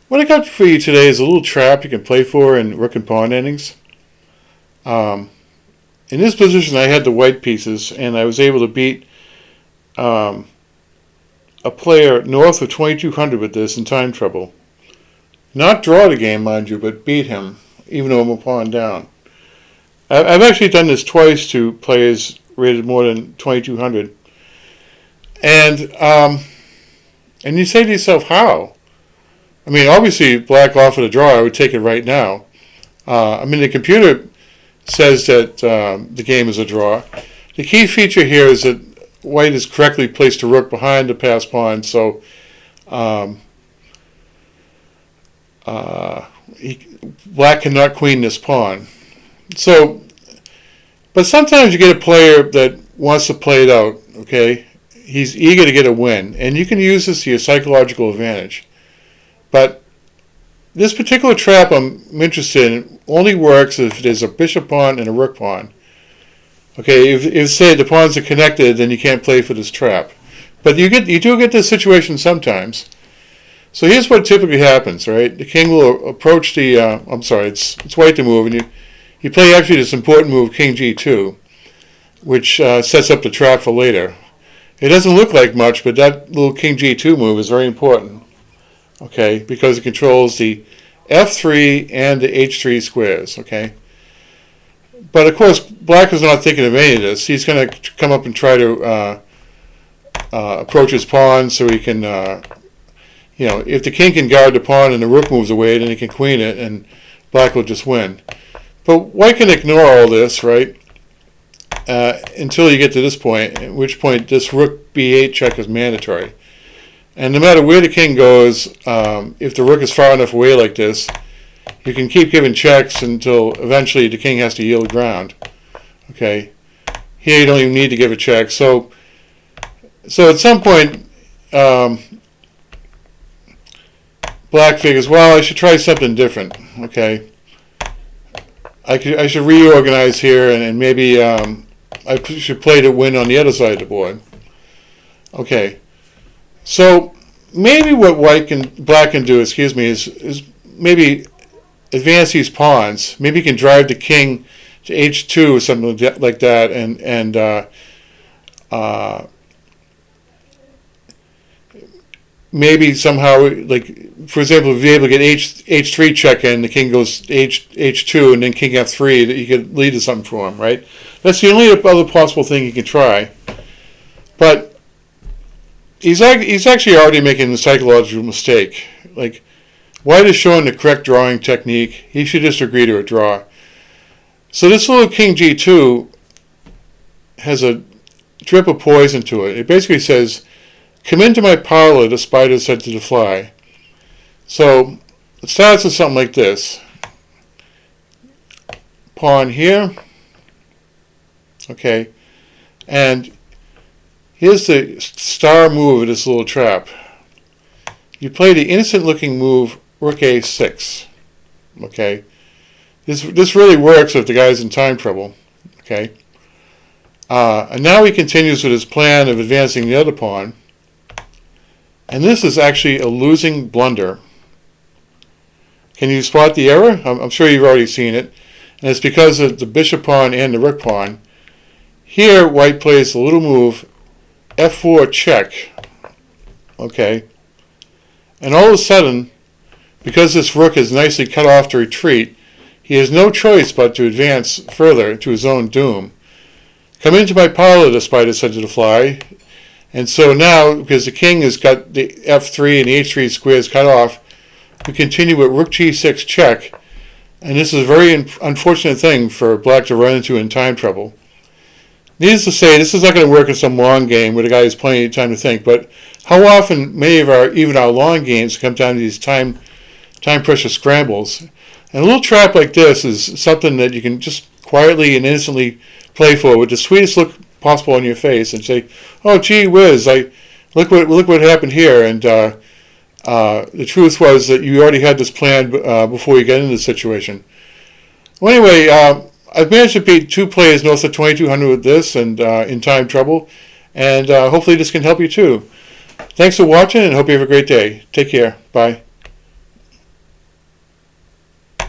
What I got for you today is a little trap you can play for in Rook and Pawn endings. In this position, I had the white pieces, and I was able to beat a player north of 2200 with this in time trouble. Not draw the game, mind you, but beat him, even though I'm a pawn down. I've actually done this twice to players rated more than 2200. And you say to yourself, how? I mean, obviously, if black offered a draw, I would take it right now. The computer says that the game is a draw. The key feature here is that white has correctly placed a rook behind the passed pawn, so black cannot queen this pawn. So, but sometimes you get a player that wants to play it out, okay? He's eager to get a win, and you can use this to your psychological advantage. But this particular trap I'm interested in only works if there's a bishop pawn and a rook pawn. Okay, if say the pawns are connected, then you can't play for this trap. But you do get this situation sometimes. So here's what typically happens, right? The king will approach the, it's white to move, and you play actually this important move, king g2, which sets up the trap for later. It doesn't look like much, but that little king g2 move is very important, okay, because it controls the f3 and the h3 squares, okay? But of course, black is not thinking of any of this. He's going to come up and try to approach his pawn so he can, if the king can guard the pawn and the rook moves away, then he can queen it, and black will just win. But white can ignore all this, right? Until you get to this point, at which point this rook b8 check is mandatory. And no matter where the king goes, if the rook is far enough away like this, you can keep giving checks until eventually the king has to yield ground. Okay, here you don't even need to give a check. So at some point, black figures, well, I should try something different. Okay, I should reorganize here, and maybe I should play to win on the other side of the board. Okay, so maybe what black can do, is maybe advance these pawns. Maybe he can drive the king to h2 or something like that, and maybe somehow, like for example, if you're able to get h3 check in, the king goes h2, and then king f3, that you could lead to something for him, right? That's the only other possible thing he can try. But he's actually already making a psychological mistake. Like, white is showing the correct drawing technique. He should just agree to a draw. So this little king g2 has a drip of poison to it. It basically says, come into my parlor, the spider said to the fly. So it starts with something like this. Pawn here. Okay. And here's the star move of this little trap. You play the innocent looking move rook a6. Okay. This really works if the guy's in time trouble. Okay. And now he continues with his plan of advancing the other pawn. And this is actually a losing blunder. Can you spot the error? I'm sure you've already seen it. And it's because of the bishop pawn and the rook pawn. Here, white plays the little move f4 check. Okay. And all of a sudden, because this rook is nicely cut off to retreat, he has no choice but to advance further to his own doom. Come into my parlor, the spider said to the fly. And so now, because the king has got the f3 and the h3 squares cut off, we continue with rook g6 check. And this is a very unfortunate thing for black to run into in time trouble. Needless to say, this is not going to work in some long game where the guy has plenty of time to think, but how often many of even our long games come down to these time pressure scrambles. And a little trap like this is something that you can just quietly and innocently play for with the sweetest look possible on your face and say, oh gee whiz, look what happened here. And the truth was that you already had this planned before you get into the situation. Well, anyway, I've managed to beat two players north of 2200 with this and in time trouble, and hopefully this can help you too. Thanks for watching, and hope you have a great day. Take care. Bye.